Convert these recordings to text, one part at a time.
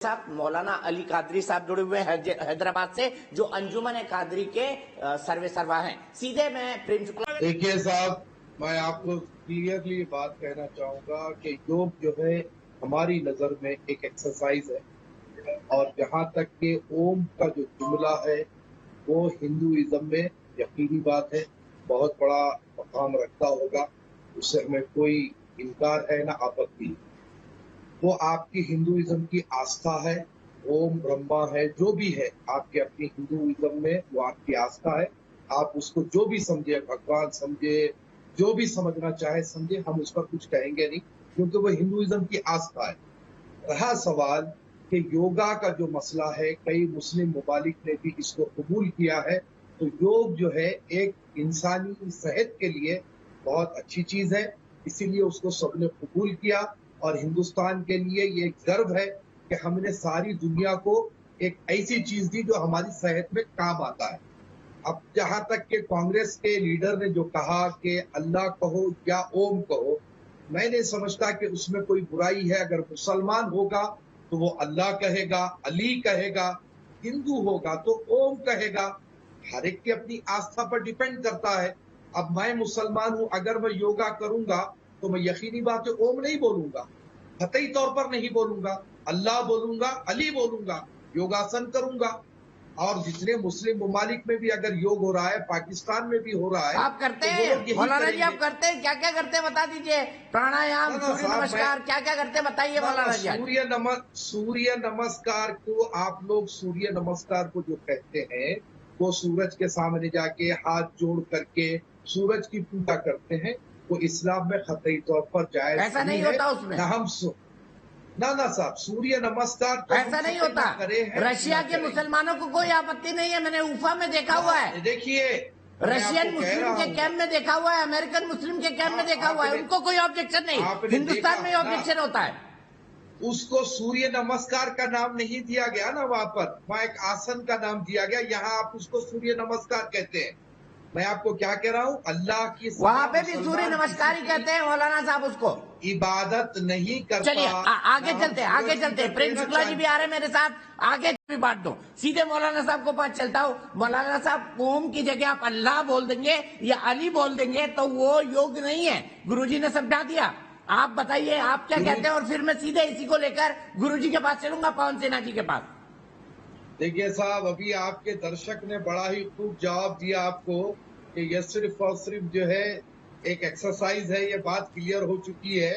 साहब मौलाना अली कादरी साहब जुड़े हुए हैं हैदराबाद से, जो अंजुमन कादरी के सर्वे सर्वा हैं। सीधे मैं प्रेम शुक्ला। देखिए साहब, मैं आपको क्लियरली बात कहना चाहूंगा कि योग जो है हमारी नजर में एक एक्सरसाइज है, और जहां तक के ओम का जो जुमला है वो हिंदुइज्म में यकीनी बात है, बहुत बड़ा मकाम रखता होगा, उससे हमें कोई इनकार है ना आपत्ति। वो आपकी हिंदुइज्म की आस्था है, ओम ब्रह्मा है, जो भी है आपके अपनी हिंदुइज्म में वो आपकी आस्था है। आप उसको जो भी समझे, भगवान समझे, जो भी समझना चाहे समझे, हम उस पर कुछ कहेंगे नहीं, क्योंकि वो हिंदुइज्म की आस्था है। रहा सवाल कि योगा का जो मसला है, कई मुस्लिम ममालिक ने भी इसको कबूल किया है, तो योग जो है एक इंसानी सेहत के लिए बहुत अच्छी चीज है, इसीलिए उसको सबने कबूल किया। और हिंदुस्तान के लिए ये गर्व है कि हमने सारी दुनिया को एक ऐसी चीज दी जो हमारी सेहत में काम आता है। अब जहां तक के कांग्रेस के लीडर ने जो कहा कि अल्लाह कहो या ओम कहो, मैं नहीं समझता कि उसमें कोई बुराई है। अगर मुसलमान होगा तो वो अल्लाह कहेगा, अली कहेगा, हिंदू होगा तो ओम कहेगा। हर एक की अपनी आस्था पर डिपेंड करता है। अब मैं मुसलमान हूं, अगर मैं योगा करूंगा तो मैं यकीनी बात है ओम नहीं बोलूंगा, कतई तौर पर नहीं बोलूंगा, अल्लाह बोलूंगा, अली बोलूंगा, योगासन करूंगा। और जितने मुस्लिम ममालिक में भी अगर योग हो रहा है, पाकिस्तान में भी हो रहा है, आप करते हैं मौलाना जी? आप करते हैं? क्या क्या करते हैं बता दीजिए। प्राणायाम, सूर्य नमस्कार, क्या क्या करते हैं बताइए मौलाना जी। सूर्य नमस्कार को आप लोग, सूर्य नमस्कार को जो कहते हैं वो सूरज के सामने जाके हाथ जोड़ करके सूरज की पूजा करते हैं, वो इस्लाम में खतई तौर पर जायज ऐसा नहीं होता उसमें। ना साहब, सूर्य नमस्कार तो ऐसा नहीं होता। रशिया के मुसलमानों को कोई आपत्ति नहीं है, मैंने उफा में देखा हुआ है। देखिए, रशियन मुस्लिम के कैंप में देखा हुआ है, अमेरिकन मुस्लिम के कैंप में देखा हुआ है, उनको कोई ऑब्जेक्शन नहीं। हिंदुस्तान में ऑब्जेक्शन होता है। उसको सूर्य नमस्कार का नाम नहीं दिया गया ना, वहां एक आसन का नाम दिया गया, यहाँ आप उसको सूर्य नमस्कार कहते हैं। मैं आपको क्या कह रहा हूँ, अल्लाह की वहाँ पे भी सूर्य नमस्कार ही कहते हैं मौलाना साहब, उसको इबादत नहीं करता। चलिए आगे चलते प्रेम शुक्ला जी भी आ रहे हैं मेरे साथ, आगे भी बांट दो। सीधे मौलाना साहब को पास चलता हूँ। मौलाना साहब, ओम की जगह आप अल्लाह बोल देंगे या अली बोल देंगे तो वो योग नहीं है, गुरुजी ने समझा दिया। आप बताइए आप क्या कहते हैं, और फिर मैं सीधे इसी को लेकर गुरुजी के पास चलूंगा, पवन सेना जी के पास। देखिए साहब, अभी आपके दर्शक ने बड़ा ही खूब जवाब दिया आपको कि यह सिर्फ और सिर्फ जो है एक एक्सरसाइज है, ये बात क्लियर हो चुकी है।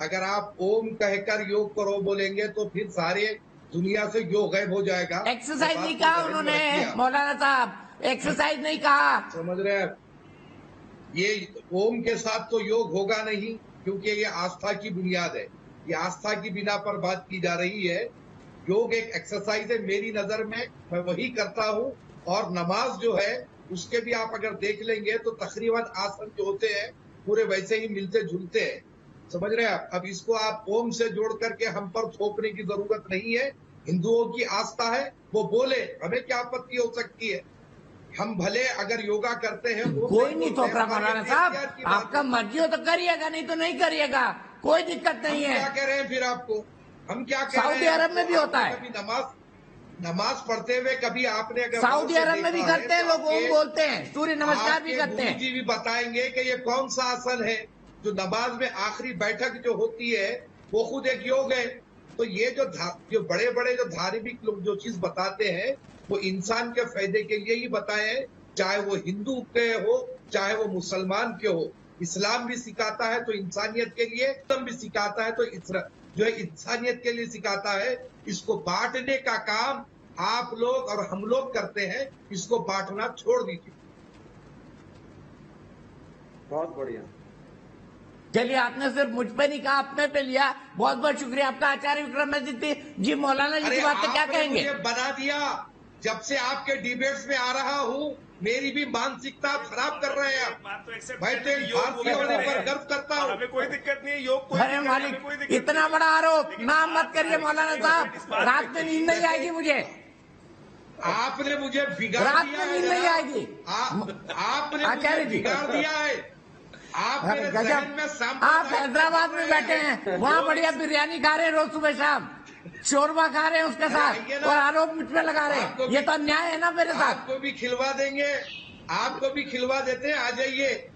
अगर आप ओम कहकर योग करो बोलेंगे तो फिर सारे दुनिया से योग गायब हो जाएगा। एक्सरसाइज नहीं कहा उन्होंने मौलाना साहब, एक्सरसाइज नहीं कहा, समझ रहे हैं। ये ओम के साथ तो योग होगा नहीं, क्योंकि ये आस्था की बुनियाद है, ये आस्था की बिना पर बात की जा रही है। योग एक एक्सरसाइज है मेरी नजर में, मैं वही करता हूँ। और नमाज जो है उसके भी आप अगर देख लेंगे तो तकरीबन आसन जो होते हैं पूरे वैसे ही मिलते जुलते हैं, समझ रहे हैं आप। अब इसको आप ओम से जोड़ करके हम पर थोपने की जरूरत नहीं है। हिंदुओं की आस्था है, वो बोले, हमें क्या आपत्ति हो सकती है। हम भले अगर योगा करते हैं, वो कोई नहीं थोप रहा मौलाना साहब, आपका मर्जी हो तो करिएगा, नहीं तो नहीं करिएगा, कोई दिक्कत नहीं है। क्या कह रहे हैं फिर आपको, हम क्या कह रहे हैं? सऊदी अरब में भी होता है, नमाज पढ़ते हुए कभी आपने अगर सऊदी अरब में भी करते हैं लोग, ओम बोलते हैं, सूर्य नमस्कार भी करते हैं। जी भी बताएंगे कि ये कौन सा आसन है जो नमाज में आखिरी बैठक जो होती है वो खुद एक योग है। तो ये जो बड़े बड़े जो धार्मिक लोग जो चीज बताते हैं वो इंसान के फायदे के लिए ही बताए हैं, चाहे वो हिंदू के हो चाहे वो मुसलमान के हो। इस्लाम भी सिखाता है तो इंसानियत के लिए, इस्लाम भी सिखाता है तो जो है इंसानियत के लिए सिखाता है। इसको बांटने का काम आप लोग और हम लोग करते हैं, इसको बांटना छोड़ दीजिए। बहुत बढ़िया। चलिए, आपने सिर्फ मुझ पे नहीं कहा, अपने पे लिया, बहुत बहुत शुक्रिया आपका। आचार्य विक्रमादित्य जी, मौलाना जी की बात पे क्या कहेंगे? मुझे बना दिया, जब से आपके डिबेट्स में आ रहा हूँ मेरी भी मानसिकता खराब कर रहे हैं। मैं तो भारतीय होने पर गर्व करता हूँ, हमें कोई दिक्कत नहीं है। योग अरे मालिक, इतना बड़ा आरोप नाम मत करिए मौलाना साहब, रात में नींद नहीं आएगी मुझे। आपने मुझे बिगाड़ रात दिया में नींद नहीं आएगी। आपने मुझे बिगाड़ दिया है। आप हैदराबाद में बैठे हैं, वहाँ बढ़िया बिरयानी खा रहे हैं रोज सुबह शाम। शोरबा खा रहे हैं उसके साथ आइए ना। और आरोप मुझ पे लगा रहे आपको हैं। भी- ये तो अन्याय है ना मेरे साथ। आपको भी खिलवा देंगे, आपको भी खिलवा देते हैं, आ जाइए।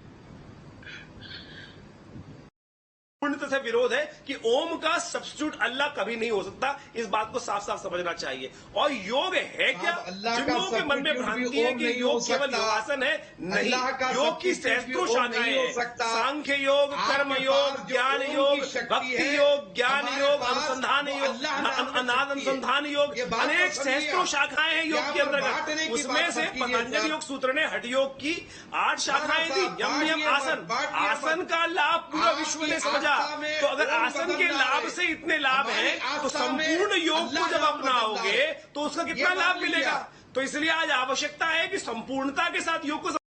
पूर्णतः से विरोध है कि ओम का सब्स्टिट्यूट अल्लाह कभी नहीं हो सकता। इस बात को साफ साफ समझना चाहिए। और योग है क्या? साहब, अल्लाह जिन का लोगों के मन में substitute भ्रांति भी है ओम कि नहीं हो योग केवल सकता। योगासन है, नहीं। अल्लाह का योग की substitute भी सहस्त्रों ओम शाखाएं नहीं हो हैं। सकता। सांख्य योग, कर्म आपके योग, पास जो ज्ञान ओम योग, की शक्ति भक्ति है, योग, ज्ञान हमारे योग, पास अनुसंधान वो योग, अल्लाह नाम की अनाद शक्ति है। अनुसंधान योग, ये बात तो अनेक समझिए सहस्त्रों आप। शाखाएं हैं योग यहाँ के पर बांटने अंतर्गत। की उसमें बात से मत कीजिए पतंजलि साहब। योग सूत्र ने हठ योग की 8 शाखाएं दी। साहब, यम नियम बांटिए मत, आसन, बांटिए आसन मत। का लाभ पूरा आपकी विश्व ने समझा। आस्था में तो अगर ओम आसन के बदल रहा लाभ है। से इतने लाभ हमारी हैं तो आस्था में संपूर्ण योग को अल्लाह जब नाम बदल रहा अपनाओगे है। तो उसका ये कितना बात लाभ लीजिए मिलेगा? आप। तो इसलिए आज आवश्यकता है कि संपूर्णता के साथ योग को